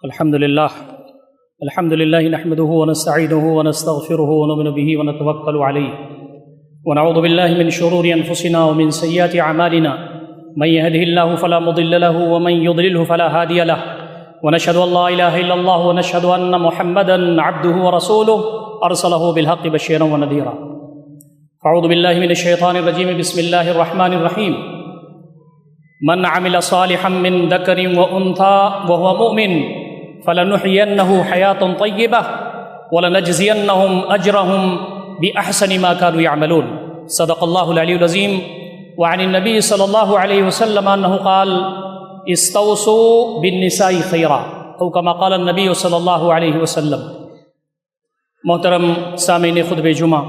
الحمد لله نحمده ونستعينه ونستغفره ونؤمن به ونتوكل عليه ونعوذ بالله من شرور أنفسنا ومن سيئات أعمالنا من يهده الله فلا مضل له ومن يضلله فلا هادي له ونشهد أن لا إله إلا الله ونشهد أن محمدا عبده ورسوله أرسله بالحق بشيرا ونذيرا. أعوذ بالله من الشيطان الرجيم. بسم الله الرحمن الرحيم. من عمل صالحا من ذكر وأنثى وهو مؤمن فلنحيينه حياة طيبة ولنجزينهم أجرهم بأحسن ما كانوا يعملون. صدق الله العلي العظيم. وعن النبي صلى الله عليه وسلم أنه قال استوصوا بالنساء خيرا أو كما قال النبي صلى الله عليه وسلم. محترم سامعین خطبہ جمعہ،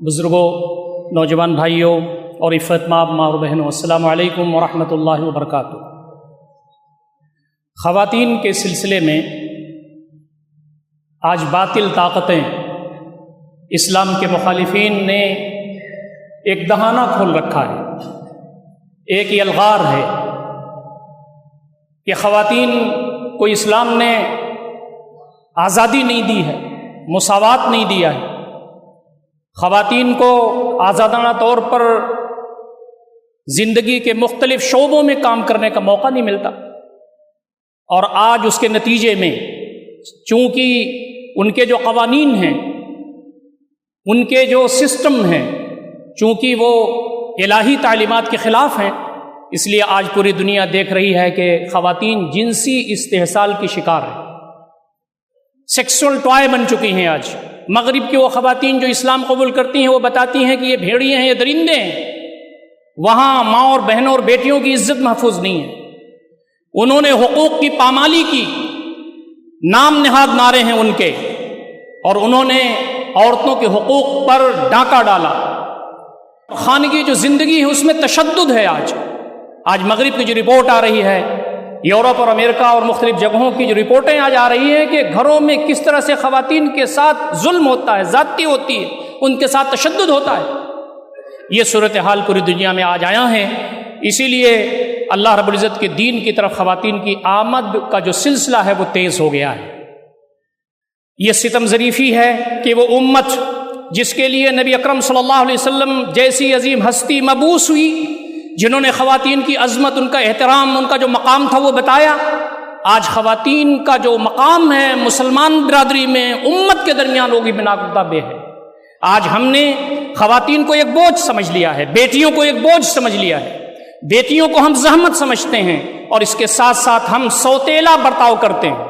بزرگوں، نوجوان بھائیوں اور عفت ماں اور بہنوں، السلام علیکم ورحمۃ اللہ وبرکاتہ. خواتین کے سلسلے میں آج باطل طاقتیں، اسلام کے مخالفین نے ایک دہانہ کھول رکھا ہے، ایک یہ الغار ہے کہ خواتین کو اسلام نے آزادی نہیں دی ہے، مساوات نہیں دیا ہے، خواتین کو آزادانہ طور پر زندگی کے مختلف شعبوں میں کام کرنے کا موقع نہیں ملتا. اور آج اس کے نتیجے میں چونکہ ان کے جو قوانین ہیں، ان کے جو سسٹم ہیں، چونکہ وہ الہی تعلیمات کے خلاف ہیں، اس لیے آج پوری دنیا دیکھ رہی ہے کہ خواتین جنسی استحصال کی شکار ہیں، سیکسول ٹوائے بن چکی ہیں. آج مغرب کی وہ خواتین جو اسلام قبول کرتی ہیں وہ بتاتی ہیں کہ یہ بھیڑیے ہیں، یہ درندے ہیں. وہاں ماں اور بہنوں اور بیٹیوں کی عزت محفوظ نہیں ہے. انہوں نے حقوق کی پامالی کی، نام نہاد نعرے ہیں ان کے، اور انہوں نے عورتوں کے حقوق پر ڈاکہ ڈالا. خانگی جو زندگی ہے اس میں تشدد ہے. آج مغرب کی جو رپورٹ آ رہی ہے، یورپ اور امریکہ اور مختلف جگہوں کی جو رپورٹیں آج آ رہی ہیں کہ گھروں میں کس طرح سے خواتین کے ساتھ ظلم ہوتا ہے، زیادتی ہوتی ہے، ان کے ساتھ تشدد ہوتا ہے. یہ صورتحال پوری دنیا میں آج آیا ہے. اسی لیے اللہ رب العزت کے دین کی طرف خواتین کی آمد کا جو سلسلہ ہے وہ تیز ہو گیا ہے. یہ ستم ظریفی ہے کہ وہ امت جس کے لیے نبی اکرم صلی اللہ علیہ وسلم جیسی عظیم ہستی مبعوث ہوئی، جنہوں نے خواتین کی عظمت، ان کا احترام، ان کا جو مقام تھا وہ بتایا، آج خواتین کا جو مقام ہے مسلمان برادری میں، امت کے درمیان وہ بھی بناقدہ بے ہے. آج ہم نے خواتین کو ایک بوجھ سمجھ لیا ہے، بیٹیوں کو ایک بوجھ سمجھ لیا ہے. بیٹیوں کو ہم زحمت سمجھتے ہیں اور اس کے ساتھ ساتھ ہم سوتیلا برتاؤ کرتے ہیں.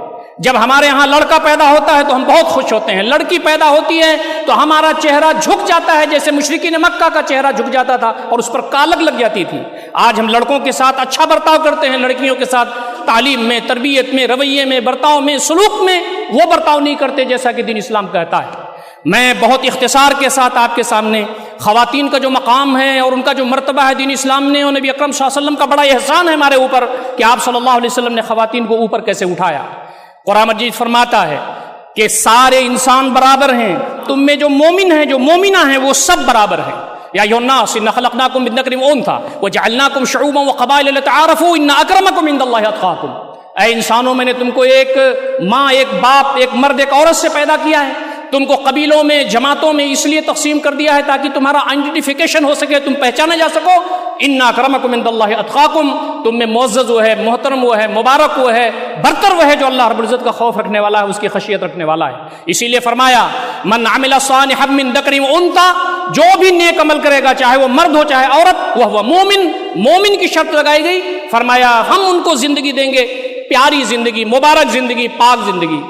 جب ہمارے ہاں لڑکا پیدا ہوتا ہے تو ہم بہت خوش ہوتے ہیں، لڑکی پیدا ہوتی ہے تو ہمارا چہرہ جھک جاتا ہے، جیسے مشرکین مکہ کا چہرہ جھک جاتا تھا اور اس پر کالک لگ جاتی تھی. آج ہم لڑکوں کے ساتھ اچھا برتاؤ کرتے ہیں، لڑکیوں کے ساتھ تعلیم میں، تربیت میں، رویے میں، برتاؤ میں، سلوک میں وہ برتاؤ نہیں کرتے جیسا کہ دین اسلام کہتا ہے. میں بہت اختصار کے ساتھ آپ کے سامنے خواتین کا جو مقام ہے اور ان کا جو مرتبہ ہے دین اسلام نے، اور نبی اکرم صلی اللہ علیہ وسلم کا بڑا احسان ہے ہمارے اوپر کہ آپ صلی اللہ علیہ وسلم نے خواتین کو اوپر کیسے اٹھایا. قرآن مجید فرماتا ہے کہ سارے انسان برابر ہیں، تم میں جو مومن ہیں، جو مومنہ ہیں، وہ سب برابر ہیں. یا ایھا الناس انا خلقناکم من ذکر وانثی وجعلناکم شعوبا وقبائل لتعارفوا ان اکرمکم عند اللہ اتقاکم. اے انسانوں، میں نے تم کو ایک ماں، ایک باپ، ایک مرد، ایک عورت سے پیدا کیا ہے، تم کو قبیلوں میں، جماعتوں میں اس لیے تقسیم کر دیا ہے تاکہ تمہارا آئیڈینٹیفیکیشن ہو سکے، تم پہچانے جا سکو. ان اکرمکم عند اللہ اتقاکم، تم میں معزز وہ ہے، محترم وہ ہے، مبارک وہ ہے، برتر وہ ہے جو اللہ رب العزت کا خوف رکھنے والا ہے، اس کی خشیت رکھنے والا ہے. اسی لیے فرمایا من عمل صالحا من ذکر وانثی، جو بھی نیک عمل کرے گا، چاہے وہ مرد ہو چاہے عورت، وہ مومن. مومن کی شرط لگائی گئی. فرمایا ہم ان کو زندگی دیں گے، پیاری زندگی، مبارک زندگی، پاک زندگی.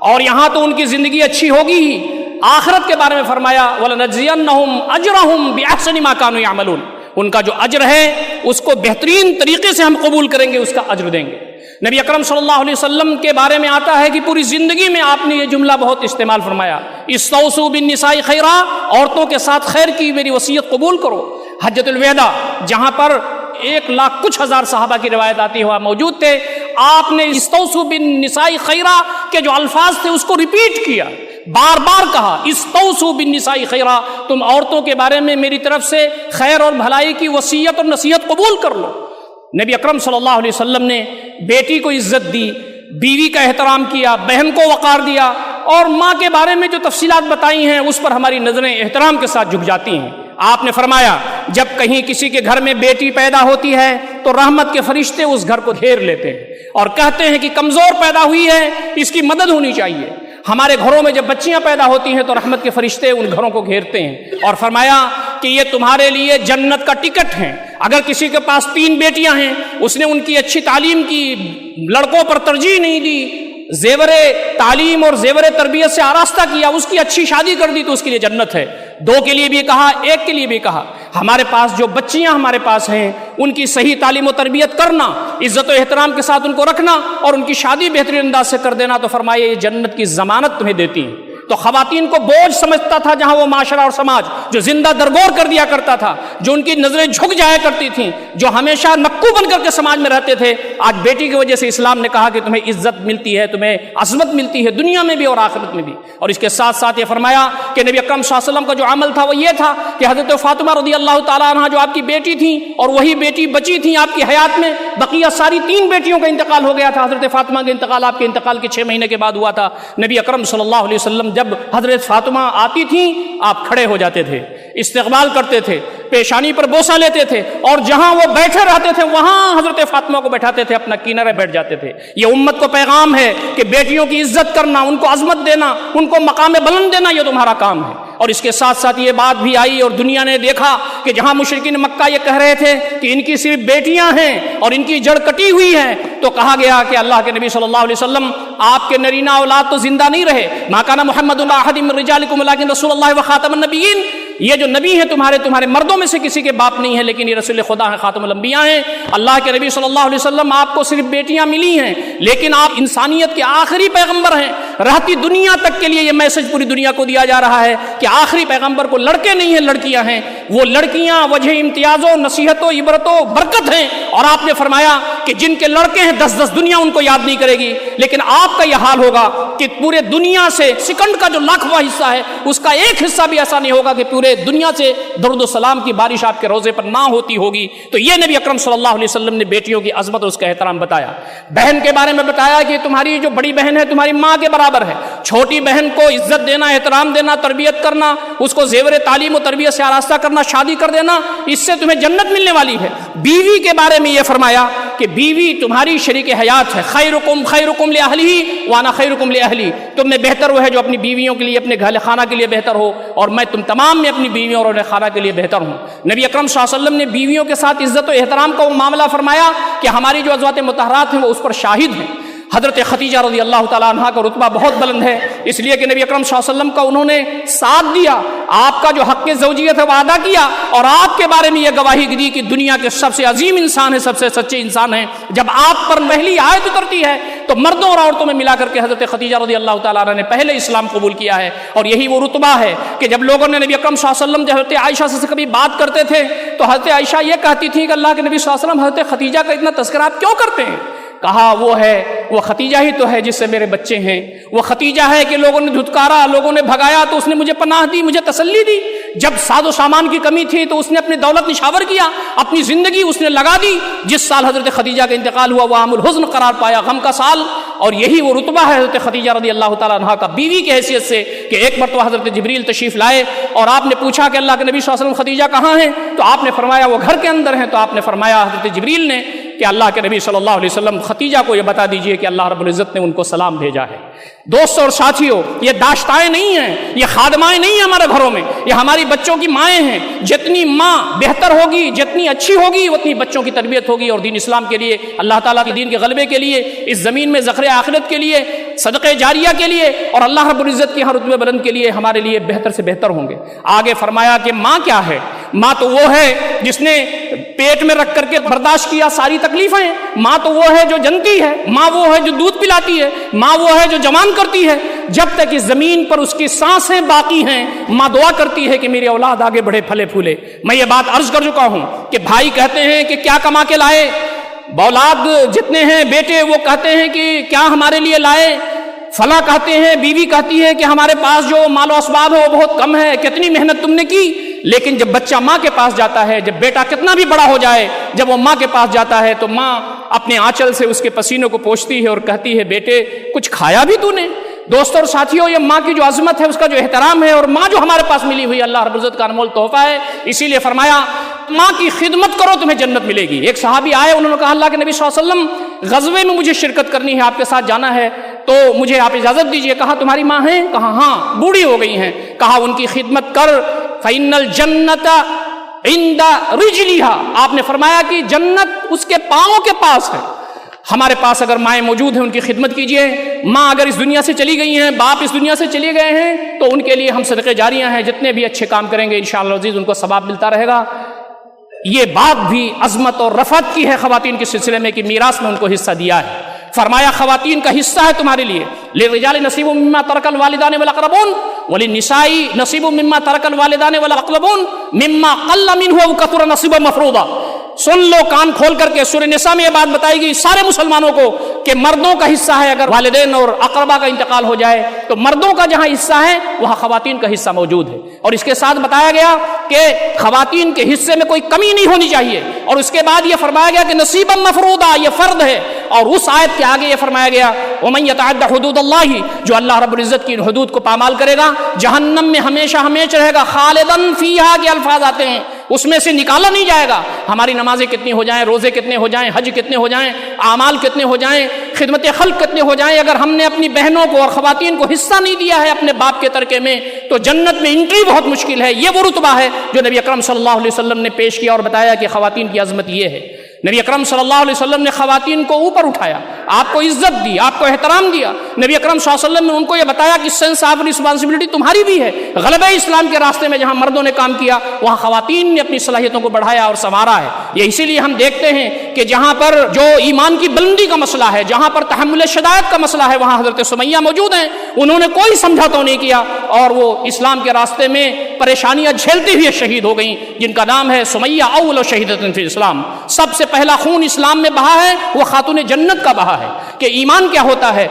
اور یہاں تو ان کی زندگی اچھی ہوگی ہی، آخرت کے بارے میں فرمایا وَلَنَجْزِيَنَّهُمْ أَجْرَهُمْ بِأَحْسَنِ مَا كَانُوا يَعْمَلُونَ. ان کا جو اجر ہے اس کو بہترین طریقے سے ہم قبول کریں گے، اس کا اجر دیں گے. نبی اکرم صلی اللہ علیہ وسلم کے بارے میں آتا ہے کہ پوری زندگی میں آپ نے یہ جملہ بہت استعمال فرمایا، استوصوا بالنساء خیرا، عورتوں کے ساتھ خیر کی میری وصیت قبول کرو. حجۃ الوداع جہاں پر 1,00,000 کچھ ہزار صحابہ کی روایت آتی ہوا موجود تھے، آپ نے استوصوا بالنساء خیرا کے جو الفاظ تھے اس کو ریپیٹ کیا، بار بار کہا استوصوا بالنساء خیرا، تم عورتوں کے بارے میں میری طرف سے خیر اور بھلائی کی وصیت اور نصیحت قبول کر لو. نبی اکرم صلی اللہ علیہ وسلم نے بیٹی کو عزت دی، بیوی کا احترام کیا، بہن کو وقار دیا، اور ماں کے بارے میں جو تفصیلات بتائی ہیں اس پر ہماری نظریں احترام کے ساتھ جھک جاتی ہیں۔ آپ نے فرمایا جب کہیں کسی کے گھر میں بیٹی پیدا ہوتی ہے تو رحمت کے فرشتے اس گھر کو گھیر لیتے ہیں اور کہتے ہیں کہ کمزور پیدا ہوئی ہے، اس کی مدد ہونی چاہیے۔ ہمارے گھروں میں جب بچیاں پیدا ہوتی ہیں تو رحمت کے فرشتے ان گھروں کو گھیرتے ہیں اور فرمایا کہ یہ تمہارے لیے جنت کا ٹکٹ ہے۔ اگر کسی کے پاس 3 بیٹیاں ہیں، اس نے ان کی اچھی تعلیم کی، لڑکوں پر ترجیح نہیں دی، زیور تعلیم اور زیور تربیت سے آراستہ کیا، اس کی اچھی شادی کر دی تو اس کے لیے جنت ہے۔ 2 کے لیے بھی کہا، 1 کے لیے بھی کہا۔ ہمارے پاس جو بچیاں ہمارے پاس ہیں ان کی صحیح تعلیم و تربیت کرنا، عزت و احترام کے ساتھ ان کو رکھنا اور ان کی شادی بہترین انداز سے کر دینا، تو فرمایا یہ جنت کی ضمانت تمہیں دیتی ہیں۔ تو خواتین کو بوجھ سمجھتا تھا جہاں وہ معاشرہ اور سماج جو زندہ درگور کر دیا کرتا تھا، جو ان کی نظریں جھک جایا کرتی تھیں، جو ہمیشہ نکو بن کر کے سماج میں رہتے تھے، آج بیٹی کی وجہ سے اسلام نے کہا کہ تمہیں عزت ملتی ہے، تمہیں عظمت ملتی ہے، دنیا میں بھی اور آخرت میں بھی۔ اور اس کے ساتھ ساتھ یہ فرمایا کہ نبی اکرم صلی اللہ علیہ وسلم کا جو عمل تھا وہ یہ تھا کہ حضرت فاطمہ رضی اللہ تعالیٰ عنہ جو آپ کی بیٹی تھیں اور وہی بیٹی بچی تھیں آپ کی حیات میں، بقیہ ساری 3 بیٹیوں کا انتقال ہو گیا تھا۔ حضرت فاطمہ کا انتقال آپ کے انتقال کے 6 مہینے کے بعد ہوا تھا۔ نبی اکرم صلی اللہ علیہ وسلم جب حضرت فاطمہ آتی تھیں آپ کھڑے ہو جاتے تھے، استقبال کرتے تھے، پیشانی پر بوسہ لیتے تھے، اور جہاں وہ بیٹھے رہتے تھے وہاں حضرت فاطمہ کو بیٹھاتے تھے، اپنا کنارے بیٹھ جاتے تھے۔ یہ امت کو پیغام ہے کہ بیٹیوں کی عزت کرنا، ان کو عظمت دینا، ان کو مقام بلند دینا، یہ تمہارا کام ہے۔ اور اس کے ساتھ ساتھ یہ بات بھی آئی اور دنیا نے دیکھا کہ جہاں مشرکین مکہ یہ کہہ رہے تھے کہ ان کی صرف بیٹیاں ہیں اور ان کی جڑ کٹی ہوئی ہے، تو کہا گیا کہ اللہ کے نبی صلی اللہ علیہ وسلم آپ کے نرینہ اولاد تو زندہ نہیں رہے، ما کان محمد احد من رجالکم ولکن رسول اللہ وخاتم النبیین، یہ جو نبی ہیں تمہارے مردوں میں سے کسی کے باپ نہیں ہے، لیکن یہ رسول خدا ہے، خاتم الانبیاء ہیں۔ اللہ کے نبی صلی اللہ علیہ وسلم آپ کو صرف بیٹیاں ملی ہیں، لیکن آپ انسانیت کے آخری پیغمبر ہیں۔ رہتی دنیا تک کے لیے یہ میسج پوری دنیا کو دیا جا رہا ہے کہ آخری پیغمبر کو لڑکے نہیں ہیں، لڑکیاں ہیں۔ وہ لڑکیاں وجہ امتیاز و نصیحت و عبرت و برکت ہیں، اور آپ نے فرمایا کہ جن کے لڑکے ہیں 10 دنیا ان کو یاد نہیں کرے گی، لیکن آپ کا یہ حال ہوگا کہ پورے دنیا سے سیکنڈ کا جو لاکھواں حصہ ہے اس کا 1 حصہ بھی ایسا نہیں ہوگا کہ پورے دنیا سے درود و سلام کی بارش آپ کے روزے پر نہ ہوتی ہوگی۔ تو یہ نبی اکرم صلی اللہ علیہ وسلم نے بیٹیوں کی عظمت اور اس کا احترام بتایا۔ بہن کے بارے میں بتایا کہ تمہاری جو بڑی بہن ہے تمہاری ماں کے برابر ہے، چھوٹی بہن کو عزت دینا، احترام دینا، تربیت کرنا، اس کو زیور تعلیم و تربیت سے آراستہ کرنا، شادی کر دینا، اس سے تمہیں جنت ملنے والی ہے۔ بیوی کے بارے میں یہ فرمایا کہ بیوی تمہاری شریک حیات ہے، خیرکم لأہلہ وانا خیرکم لأہلی، تم میں بہتر وہ ہے جو اپنی بیویوں کے لیے، اپنے گھر خانہ کے لیے بہتر ہو، اور میں تم تمام میں اپنی بیویوں اور انہیں خانہ کے لیے بہتر ہوں۔ نبی اکرم صلی اللہ علیہ وسلم نے بیویوں کے ساتھ عزت و احترام کا وہ معاملہ فرمایا کہ ہماری جو ازواج مطہرات ہیں وہ اس پر شاہد ہیں۔ حضرت خدیجہ رضی اللہ تعالیٰ عنہ کا رتبہ بہت بلند ہے، اس لیے کہ نبی اکرم صلی اللہ علیہ وسلم کا انہوں نے ساتھ دیا، آپ کا جو حق زوجیت ہے وہ ادا کیا، اور آپ کے بارے میں یہ گواہی دی کہ دنیا کے سب سے عظیم انسان ہے، سب سے سچے انسان ہیں۔ جب آپ پر پہلی آیت اترتی ہے تو مردوں اور عورتوں میں ملا کر کے حضرت خدیجہ رضی اللہ تعالیٰ عنہ نے پہلے اسلام قبول کیا ہے، اور یہی وہ رتبہ ہے کہ جب لوگوں نے نبی اکرم صلی اللہ علیہ وسلم جب حضرت عائشہ سے کبھی بات کرتے تھے تو حضرت عائشہ یہ کہتی تھی کہ اللہ کے نبی صلی اللہ علیہ وسلم حضرت خدیجہ کا اتنا تذکرہ آپ کیوں کرتے ہیں؟ کہا وہ خدیجہ ہی تو ہے جس سے میرے بچے ہیں، وہ خدیجہ ہے کہ لوگوں نے دھتکارا، لوگوں نے بھگایا تو اس نے مجھے پناہ دی، مجھے تسلی دی، جب ساز و سامان کی کمی تھی تو اس نے اپنی دولت نشاور کیا، اپنی زندگی اس نے لگا دی۔ جس سال حضرت خدیجہ کا انتقال ہوا وہ عام الحزن قرار پایا، غم کا سال، اور یہی وہ رتبہ ہے حضرت خدیجہ رضی اللہ تعالیٰ عنہ کا بیوی کی حیثیت سے کہ ایک مرتبہ حضرت جبریل تشریف لائے اور آپ نے پوچھا کہ اللہ کے نبی صلی اللہ علیہ وسلم خدیجہ کہاں ہیں؟ تو آپ نے فرمایا وہ گھر کے اندر ہیں۔ تو آپ نے فرمایا حضرت جبریل نے کہ اللہ کے نبی صلی اللہ علیہ وسلم خدیجہ کو یہ بتا دیجئے کہ اللہ رب العزت نے ان کو سلام بھیجا ہے۔ دوستوں اور ساتھیوں، یہ داشتائیں نہیں ہیں، یہ خادمائیں نہیں ہیں ہمارے گھروں میں، یہ ہماری بچوں کی مائیں ہیں۔ جتنی ماں بہتر ہوگی، جتنی اچھی ہوگی، اتنی بچوں کی تربیت ہوگی، اور دین اسلام کے لیے، اللہ تعالیٰ کے دین کے غلبے کے لیے، اس زمین میں ذخر آخرت کے لیے، صدقہ جاریہ کے لیے، اور اللہ رب العزت کے ہر رتبے بلند کے لیے ہمارے لیے بہتر سے بہتر ہوں گے۔ آگے فرمایا کہ ماں کیا ہے؟ ماں تو وہ ہے جس نے پیٹ میں رکھ کر کے برداشت کیا ساری تکلیفیں، ماں تو وہ ہے جو جنتی ہے، ماں وہ ہے جو دودھ پلاتی ہے، ماں وہ ہے جو جوان کرتی ہے۔ جب تک اس زمین پر اس کی سانسیں باقی ہیں ماں دعا کرتی ہے کہ میری اولاد آگے بڑھے، پھلے پھولے۔ میں یہ بات عرض کر چکا ہوں کہ بھائی کہتے ہیں کہ کیا کما کے لائے، اولاد جتنے ہیں بیٹے وہ کہتے ہیں کہ کیا ہمارے لیے لائے، فلاں کہتے ہیں، بیوی کہتی ہے کہ ہمارے پاس جو مال و اسباب ہے وہ بہت کم ہے، کتنی محنت تم نے کی۔ لیکن جب بچہ ماں کے پاس جاتا ہے، جب بیٹا کتنا بھی بڑا ہو جائے، جب وہ ماں کے پاس جاتا ہے تو ماں اپنے آنچل سے اس کے پسینوں کو پوچھتی ہے اور کہتی ہے بیٹے کچھ کھایا بھی تو نے؟ دوستوں اور ساتھیوں، یہ ماں کی جو عظمت ہے، اس کا جو احترام ہے، اور ماں جو ہمارے پاس ملی ہوئی اللہ رب العزت کا انمول تحفہ ہے، اسی لیے فرمایا ماں کی خدمت کرو تمہیں جنت ملے گی۔ ایک صحابی آئے، انہوں نے کہا اللہ کے نبی صلی اللہ علیہ وسلم غزوے میں مجھے شرکت کرنی ہے، آپ کے ساتھ جانا ہے، تو مجھے آپ اجازت دیجئے۔ کہا تمہاری ماں ہیں؟ کہا ہاں، بوڑھی ہو گئی ہیں۔ کہا ان کی خدمت کر، فَإِنَّ الْجَنَّةَ عِنْدَ رِجْلِهَا، آپ نے فرمایا کہ جنت اس کے پاؤں کے پاس ہے۔ ہمارے پاس اگر مائیں موجود ہیں ان کی خدمت کیجئے۔ ماں اگر اس دنیا سے چلی گئی ہیں، باپ اس دنیا سے چلے گئے ہیں، تو ان کے لیے ہم صدقے جاریہ ہیں، جتنے بھی اچھے کام کریں گے انشاءاللہ عزیز ان کو ثواب ملتا رہے گا۔ یہ بات بھی عظمت اور رفعت کی ہے خواتین کے سلسلے میں کہ میراث میں ان کو حصہ دیا ہے۔ فرمایا خواتین کا حصہ ہے تمہارے لیے، للرجال نصیب مما ترک الوالدان والاقربون وللنساء نصیب مما ترک الوالدان والاقربون مما قل منه او كثر نصیبا مفروضا۔ سن لو کان کھول کر کے، سورہ نساء میں یہ بات بتائی گئی سارے مسلمانوں کو کہ مردوں کا حصہ ہے، اگر والدین اور اقربا کا انتقال ہو جائے تو مردوں کا جہاں حصہ ہے وہاں خواتین کا حصہ موجود ہے، اور اس کے ساتھ بتایا گیا کہ خواتین کے حصے میں کوئی کمی نہیں ہونی چاہیے، اور اس کے بعد یہ فرمایا گیا کہ نصیبا مفروضا، یہ فرض ہے، اور اس آیت کے آگے یہ فرمایا گیا وَمَن يَتَعَدَّ حُدُودَ اللَّهِ، جو اللہ رب العزت کی حدود کو پامال کرے گا جہنم میں ہمیشہ ہمیشہ رہے گا، خالدن فیہا کے الفاظ آتے ہیں، اس میں سے نکالا نہیں جائے گا۔ ہماری نمازیں کتنی ہو جائیں، روزے کتنے ہو جائیں، حج کتنے ہو جائیں، اعمال کتنے ہو جائیں، خدمت خلق کتنے ہو جائیں، اگر ہم نے اپنی بہنوں کو اور خواتین کو حصہ نہیں دیا ہے اپنے باپ کے ترکے میں تو جنت میں انٹری بہت مشکل ہے۔ یہ وہ رتبہ ہے جو نبی اکرم صلی اللہ علیہ وسلم نے پیش کیا اور بتایا کہ خواتین کی عظمت یہ ہے۔ نبی اکرم صلی اللہ علیہ وسلم نے خواتین کو اوپر اٹھایا، آپ کو عزت دی، آپ کو احترام دیا۔ نبی اکرم صلی اللہ علیہ وسلم نے ان کو یہ بتایا کہ سینس آف رسپانسبلٹی تمہاری بھی ہے۔ غلبہ اسلام کے راستے میں جہاں مردوں نے کام کیا وہاں خواتین نے اپنی صلاحیتوں کو بڑھایا اور سنوارا ہے۔ یہ اسی لیے ہم دیکھتے ہیں کہ جہاں پر جو ایمان کی بلندی کا مسئلہ ہے، جہاں پر تحمل شدائد کا مسئلہ ہے، وہاں حضرت سمیہ موجود ہیں، انہوں نے کوئی سمجھوتا نہیں کیا اور وہ اسلام کے راستے میں پریشانیاں جھیلتی ہوئے شہید ہو گئیں، جن کا نام ہے سمیہ اول شہیدۃ فی الاسلام۔ سب سے پہلا خون اسلام میں بہا ہے وہ خاتون جنت کا بہا ہے کہ ایمان کیا ہوتا ہے،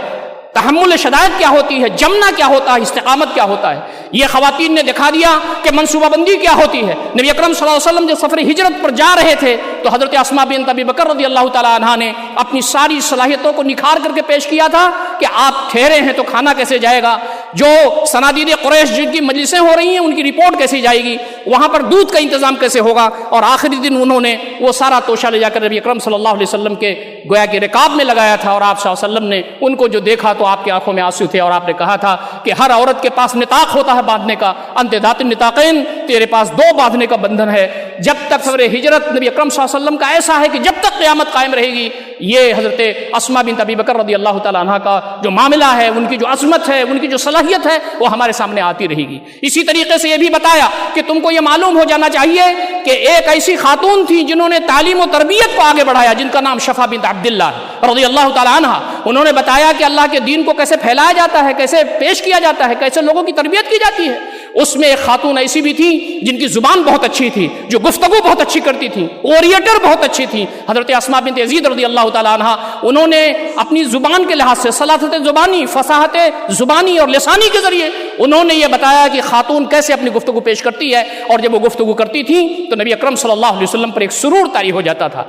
تحمل شدائد کیا ہوتی ہے، جمنا کیا ہوتا ہے، استقامت کیا ہوتا ہے۔ یہ خواتین نے دکھا دیا کہ منصوبہ بندی کیا ہوتی ہے۔ نبی اکرم صلی اللہ علیہ وسلم جب سفر ہجرت پر جا رہے تھے تو حضرت اسماء بنت ابی بکر رضی اللہ تعالی عنہا نے اپنی ساری صلاحیتوں کو نکھار کر کے پیش کیا تھا کہ آپ ٹھہرے ہیں تو کھانا کیسے جائے گا، جو صنادید قریش جن کی مجلسیں ہو رہی ہیں ان کی رپورٹ کیسے جائے گی، وہاں پر دودھ کا انتظام کیسے ہوگا، اور آخری دن انہوں نے وہ سارا توشہ لے جا کر نبی اکرم صلی اللہ علیہ وسلم کے گویا کے رکاب میں لگایا تھا، اور آپ صلی اللہ علیہ وسلم نے ان کو جو دیکھا تو آپ کی آنکھوں میں آنسو تھے، اور آپ نے کہا تھا کہ ہر عورت کے پاس نطاق ہوتا ہے باندھنے کا، انت ذات النطاقین، تیرے پاس دو باندھنے کا بندھن ہے۔ جب تک سفر ہجرت نبی اکرم صلی اللہ علیہ وسلم کا ایسا ہے کہ جب تک قیامت قائم رہے گی، یہ حضرت اسماء بنت ابی بکر رضی اللہ تعالی عنہا کا جو معاملہ ہے، ان کی جو عظمت ہے، ان کی جو صلاحیت ہے، وہ ہمارے سامنے آتی رہے گی۔ اسی طریقے سے یہ بھی بتایا کہ تم کو یہ معلوم ہو جانا چاہیے کہ ایک ایسی خاتون تھی جنہوں نے تعلیم و تربیت کو آگے بڑھایا، جن کا نام شفا بنت عبداللہ رضی اللہ تعالی عنہا۔ انہوں نے بتایا کہ اللہ کے دین کو کیسے پھیلایا جاتا ہے، کیسے پیش کیا جاتا ہے، کیسے لوگوں کی تربیت کی جاتی ہے۔ اس میں ایک خاتون ایسی بھی تھی جن کی زبان بہت اچھی تھی، جو گفتگو بہت اچھی کرتی تھی، اوریٹر بہت اچھی تھی، حضرت اسماء بنت یزید رضی اللہ تعالی عنہا۔ انہوں نے اپنی زبان کے لحاظ سے صلاحت زبانی، فصاحت زبانی اور لسانی کے ذریعے انہوں نے یہ بتایا کہ خاتون کیسے اپنی گفتگو پیش کرتی ہے، اور جب وہ گفتگو کرتی تھی تو نبی اکرم صلی اللہ علیہ وسلم پر ایک سرور طاری ہو جاتا تھا۔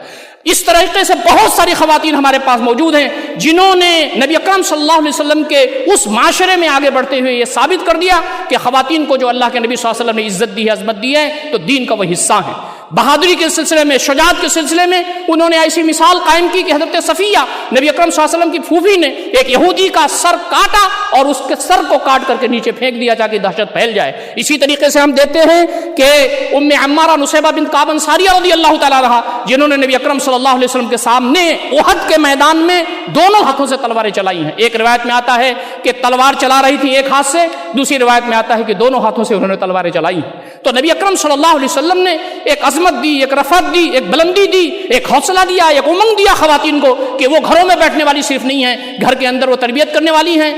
اس طریقے سے بہت ساری خواتین ہمارے پاس موجود ہیں جنہوں نے نبی اکرم صلی اللہ علیہ وسلم کے اس معاشرے میں آگے بڑھتے ہوئے یہ ثابت کر دیا کہ خواتین کو جو اللہ کے نبی صلی اللہ علیہ وسلم نے عزت دی ہے، عظمت دی ہے، تو دین کا وہ حصہ ہے۔ بہادری کے سلسلے میں، شجاعت کے سلسلے میں انہوں نے ایسی مثال قائم کی کہ حضرت صفیہ نبی اکرم صلی اللہ علیہ وسلم کی پھوپھی نے ایک یہودی کا سر کاٹا اور اس کے سر کو کاٹ کر کے نیچے پھینک دیا تاکہ دہشت پھیل جائے۔ اسی طریقے سے ہم دیکھتے ہیں کہ ام عمارہ نصیبہ بنت کعب انصاریہ رضی اللہ تعالی عنہا، جنہوں نے نبی اکرم صلی اللہ علیہ وسلم کے سامنے احد کے میدان میں دونوں ہاتھوں سے تلواریں چلائی ہیں۔ ایک روایت میں آتا ہے کہ تلوار چلا رہی تھی ایک ہاتھ سے، دوسری روایت میں آتا ہے کہ دونوں ہاتھوں سے انہوں نے تلواریں چلائی ہیں۔ تو نبی اکرم صلی اللہ علیہ وسلم نے ایک عظمت دی، ایک رفعت دی، ایک بلندی دی، ایک حوصلہ دیا، ایک امنگ دیا خواتین کو کہ وہ گھروں میں بیٹھنے والی صرف نہیں ہیں، گھر کے اندر وہ تربیت کرنے والی ہیں،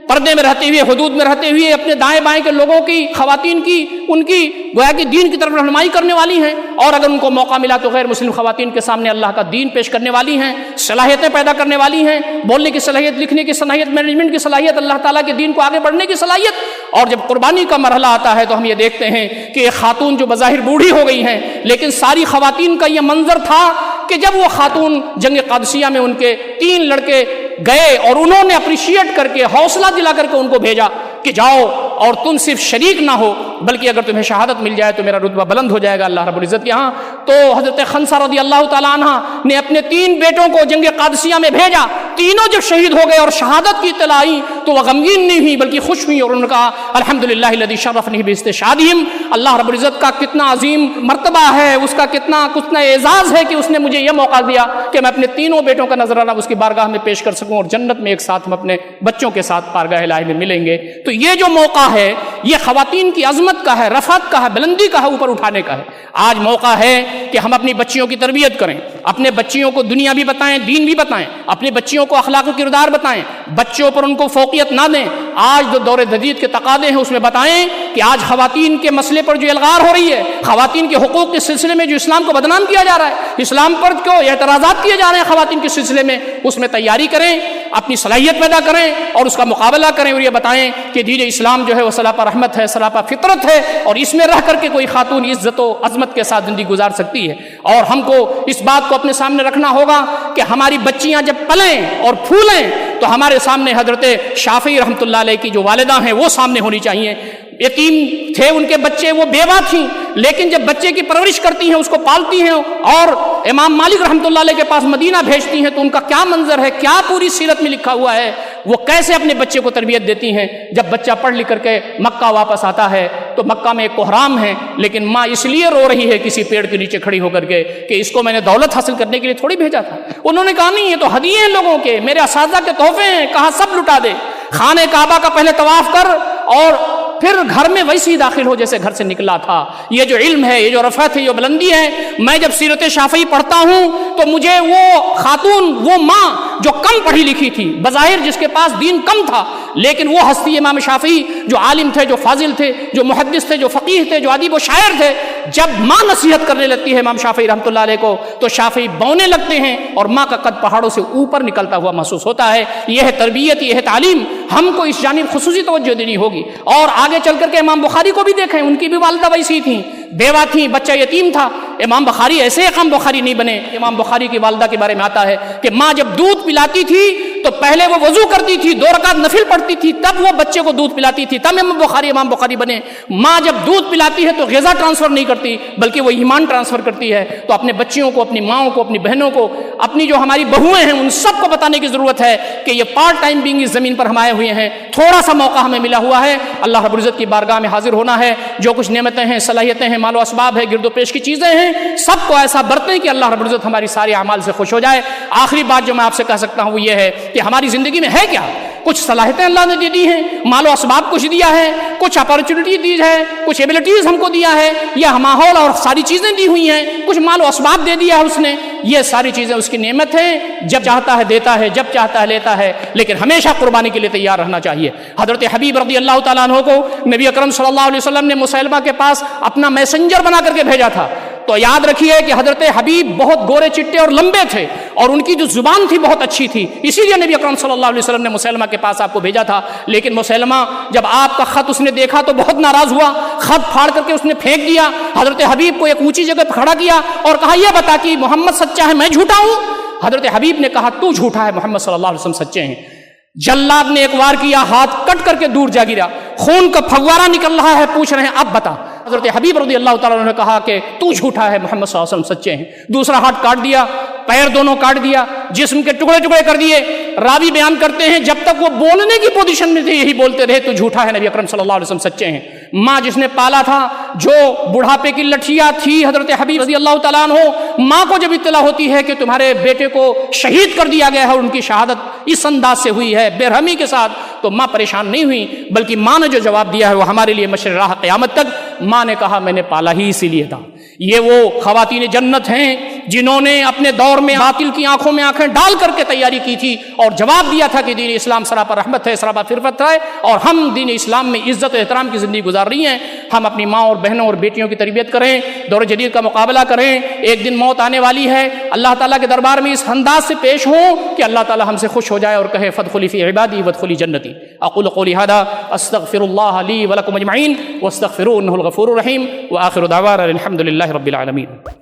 پردے میں رہتے ہوئے، حدود میں رہتے ہوئے اپنے دائیں بائیں کے لوگوں کی، خواتین کی، ان کی گویا کہ دین کی طرف رہنمائی کرنے والی ہیں، اور اگر ان کو موقع ملا تو غیر مسلم خواتین کے سامنے اللہ کا دین پیش کرنے والی ہیں، صلاحیتیں پیدا کرنے والی ہیں، بولنے کی صلاحیت، لکھنے کی صلاحیت، مینجمنٹ کی صلاحیت، اللہ تعالیٰ کے دین کو آگے بڑھنے کی صلاحیت، اور جب قربانی کا مرحلہ آتا ہے تو ہم یہ دیکھتے ہیں کہ ایک خاتون جو بظاہر بوڑھی ہو گئی ہیں، لیکن ساری خواتین کا یہ منظر تھا کہ جب وہ خاتون جنگ قادسیہ میں ان کے 3 لڑکے گئے اور انہوں نے اپریشیٹ کر کے حوصلہ دلا کر کے ان کو بھیجا کہ جاؤ اور تم صرف شریک نہ ہو بلکہ اگر تمہیں شہادت مل جائے تو میرا رتبہ بلند ہو جائے گا اللہ رب العزت کے ہاں. تو حضرت خنسہ رضی اللہ تعالیٰ عنہ نے اپنے 3 بیٹوں کو جنگ قادسیہ میں بھیجا. تینوں جب شہید ہو گئے اور شہادت کی اطلاع آئی تو وہ غمگین نہیں ہوئی بلکہ خوش ہوئی اور انہوں نے کہا الحمدللہ الذی شرفنی باستشہادہم. اللہ رب العزت کا کتنا عظیم مرتبہ ہے، اس کا کتنا اعزاز ہے کہ اس نے مجھے یہ موقع دیا کہ میں اپنے تینوں بیٹوں کا نذرانہ اس کی بارگاہ میں پیش کر سکوں اور جنت میں ایک ساتھ ہم اپنے بچوں کے ساتھ بارگاہ الہی میں ملیں گے. تو یہ جو موقع ہے یہ خواتین کی عظمت کا ہے، رفعت کا ہے، بلندی کا ہے، اوپر اٹھانے کا ہے. آج موقع ہے کہ ہم اپنی بچیوں کی تربیت کریں، اپنے بچیوں کو دنیا بھی بتائیں، دین بھی بتائیں، اپنے بچیوں کو اخلاق و کردار بتائیں، بچوں پر ان کو فوقیت نہ دیں. آج جو دور جدید کے تقاضے ہیں اس میں بتائیں کہ آج خواتین کے مسئلے پر جو الغار ہو رہی ہے، خواتین کے حقوق کے سلسلے میں جو اسلام کو بدنام کیا جا رہا ہے، اسلام پر جو اعتراضات کیے جا رہے ہیں خواتین کے سلسلے میں، اس میں تیاری کریں، اپنی صلاحیت پیدا کریں اور اس کا مقابلہ کریں اور یہ بتائیں کہ دین اسلام جو ہے وہ سراپا رحمت ہے، سراپا فطرت ہے اور اس میں رہ کر کے کوئی خاتون عزت و عظمت کے ساتھ زندگی گزار سکتی ہے. اور ہم کو اس بات کو اپنے سامنے رکھنا ہوگا کہ ہماری بچیاں جب پلیں اور پھولیں تو ہمارے سامنے حضرت شافعی رحمۃ اللہ علیہ کی جو والدہ ہیں وہ سامنے ہونی چاہیے. یتیم تھے ان کے بچے، وہ بیوہ تھیں، لیکن جب بچے کی پرورش کرتی ہیں، اس کو پالتی ہیں اور امام مالک رحمۃ اللہ علیہ کے پاس مدینہ بھیجتی ہیں تو ان کا کیا منظر ہے، کیا پوری سیرت میں لکھا ہوا ہے، وہ کیسے اپنے بچے کو تربیت دیتی ہیں. جب بچہ پڑھ لکھ کر کے مکہ واپس آتا ہے تو مکہ میں ایک کوہرام ہے، لیکن ماں اس لیے رو رہی ہے کسی پیڑ کے نیچے کھڑی ہو کر کے کہ اس کو میں نے دولت حاصل کرنے کے لیے تھوڑی بھیجا تھا. انہوں نے کہا نہیں، یہ تو ہدیے ہیں لوگوں کے، میرے اساتذہ کے تحفے ہیں، کہاں سب لٹا دے. خانہ کعبہ کا پہلے طواف کر اور پھر گھر میں ویسے ہی داخل ہو جیسے گھر سے نکلا تھا. یہ جو علم ہے، یہ جو رفعت ہے، یہ بلندی ہے. میں جب سیرت شافعی پڑھتا ہوں تو مجھے وہ خاتون، وہ ماں جو کم پڑھی لکھی تھی، بظاہر جس کے پاس دین کم تھا، لیکن وہ ہستی امام شافعی جو عالم تھے، جو فاضل تھے، جو محدث تھے، جو فقیہ تھے، جو ادیب و شاعر تھے، جب ماں نصیحت کرنے لگتی ہے امام شافعی رحمۃ اللہ علیہ کو تو شافعی بونے لگتے ہیں اور ماں کا قد پہاڑوں سے اوپر نکلتا ہوا محسوس ہوتا ہے. یہ ہے تربیت، یہ ہے تعلیم. ہم کو اس جانب خصوصی توجہ دینی ہوگی. اور آگے چل کر کے امام بخاری کو بھی دیکھیں، ان کی بھی والدہ ویسی تھیں، بیوہ تھیں، بچہ یتیم تھا. امام بخاری ایسے امام بخاری نہیں بنے. امام بخاری کی والدہ کے بارے میں آتا ہے کہ ماں جب دودھ پلاتی تھی تو پہلے وہ وضو کرتی تھی، 2 رکعت نفل پڑھتی تھی، تب وہ بچے کو دودھ پلاتی تھی، تب امام بخاری بنے. ماں جب دودھ پلاتی ہے تو غذا ٹرانسفر نہیں کرتی بلکہ وہ ایمان ٹرانسفر کرتی ہے. تو اپنے بچیوں کو، اپنی ماؤں کو، اپنی بہنوں کو، اپنی جو ہماری بہویں ہیں ان سب کو بتانے کی ضرورت ہے کہ یہ پارٹ ٹائم بینگ اس زمین پر ہم آئے ہوئے ہیں، تھوڑا سا موقع ہمیں ملا ہوا ہے، اللہ رب العزت کی بارگاہ میں حاضر ہونا ہے. جو کچھ نعمتیں ہیں، صلاحیتیں ہیں، مال و اسباب ہے، گرد و پیش کی چیزیں ہیں، سب کو ایسا برتیں کہ اللہ رب العزت ہماری ساری اعمال سے خوش ہو جائے. آخری بات جو میں آپ سے کہہ سکتا ہوں وہ یہ ہے کہ ہماری زندگی میں ہے کیا؟ کچھ صلاحیتیں اللہ نے دے دی ہیں، مال و اسباب کچھ دیا ہے، کچھ اپارچونٹی دی ہے، کچھ ایبلٹیز ہم کو دیا ہے، یہ ماحول اور ساری چیزیں دی ہوئی ہیں، کچھ مال و اسباب دے دیا ہے اس نے. یہ ساری چیزیں اس کی نعمت ہیں، جب چاہتا ہے دیتا ہے، جب چاہتا ہے لیتا ہے، لیکن ہمیشہ قربانی کے لیے تیار رہنا چاہیے. حضرت حبیب رضی اللہ تعالیٰ عنہ کو نبی اکرم صلی اللہ علیہ وسلم نے مسیلمہ کے پاس اپنا میسنجر بنا کر کے بھیجا تھا. تو یاد رکھیے کہ حضرت حبیب بہت گورے چٹے اور لمبے تھے اور ان کی جو زبان تھی بہت اچھی تھی، اسی لیے نبی اکرم صلی اللہ علیہ وسلم نے مسیلمہ کے پاس آپ کو بھیجا تھا. لیکن مسیلمہ جب آپ کا خط اس نے دیکھا تو بہت ناراض ہوا، خط پھاڑ کر کے اس نے پھینک دیا. حضرت حبیب کو ایک اونچی جگہ پہ کھڑا کیا اور کہا یہ بتا کہ محمد سچا ہے میں جھوٹا ہوں؟ حضرت حبیب نے کہا تو جھوٹا ہے، محمد صلی اللہ علیہ وسلم سچے ہیں. جلاد نے ایک وار کیا، ہاتھ کٹ کر کے دور جا گرا، خون کا پھوارہ نکل رہا ہے، پوچھ رہے ہیں اب بتا. حضرت حبیب رضی اللہ تعالیٰ نے کہا کہ تو جھوٹا ہے، محمد صلی اللہ علیہ وسلم سچے ہیں. دوسرا ہاتھ کاٹ دیا، پیر دونوں کاٹ دیا، جسم کے ٹکڑے ٹکڑے کر دیے. راوی بیان کرتے ہیں جب تک وہ بولنے کی پوزیشن میں تھے یہی بولتے رہے تو جھوٹا ہے، نبی اکرم صلی اللہ علیہ وسلم سچے ہیں. ماں جس نے پالا تھا، جو بڑھاپے کی لٹھیا تھی حضرت حبیب رضی اللہ تعالیٰ عنہ، ماں کو جب اطلاع ہوتی ہے کہ تمہارے بیٹے کو شہید کر دیا گیا ہے اور ان کی شہادت اس انداز سے ہوئی ہے، بے رحمی کے ساتھ، تو ماں پریشان نہیں ہوئی بلکہ ماں نے جو جواب دیا ہے وہ ہمارے لیے مشر راہ قیامت تک. ماں نے کہا میں نے پالا ہی اسی لیے تھا. یہ وہ خواتین جنت ہیں جنہوں نے اپنے دور میں باطل کی آنکھوں میں آنکھیں ڈال کر کے تیاری کی تھی اور جواب دیا تھا کہ دین اسلام سراپا رحمت ہے، سراپا فرقت ہے، اور ہم دین اسلام میں عزت و احترام کی زندگی گزار رہی ہیں۔ ہم اپنی ماں اور بہنوں اور بیٹیوں کی تربیت کریں، دور جدید کا مقابلہ کریں۔ ایک دن موت آنے والی ہے، اللہ تعالیٰ کے دربار میں اس انداز سے پیش ہوں کہ اللہ تعالیٰ ہم سے خوش ہو جائے اور کہے فادخلی فی عبادی وادخلی جنتی۔ اقول قولی ھذا استغفر اللہ لی ولکم اجمعین واستغفروہ انہ الغفور الرحیم، وآخر دعوانا الحمد للہ رب العالمین۔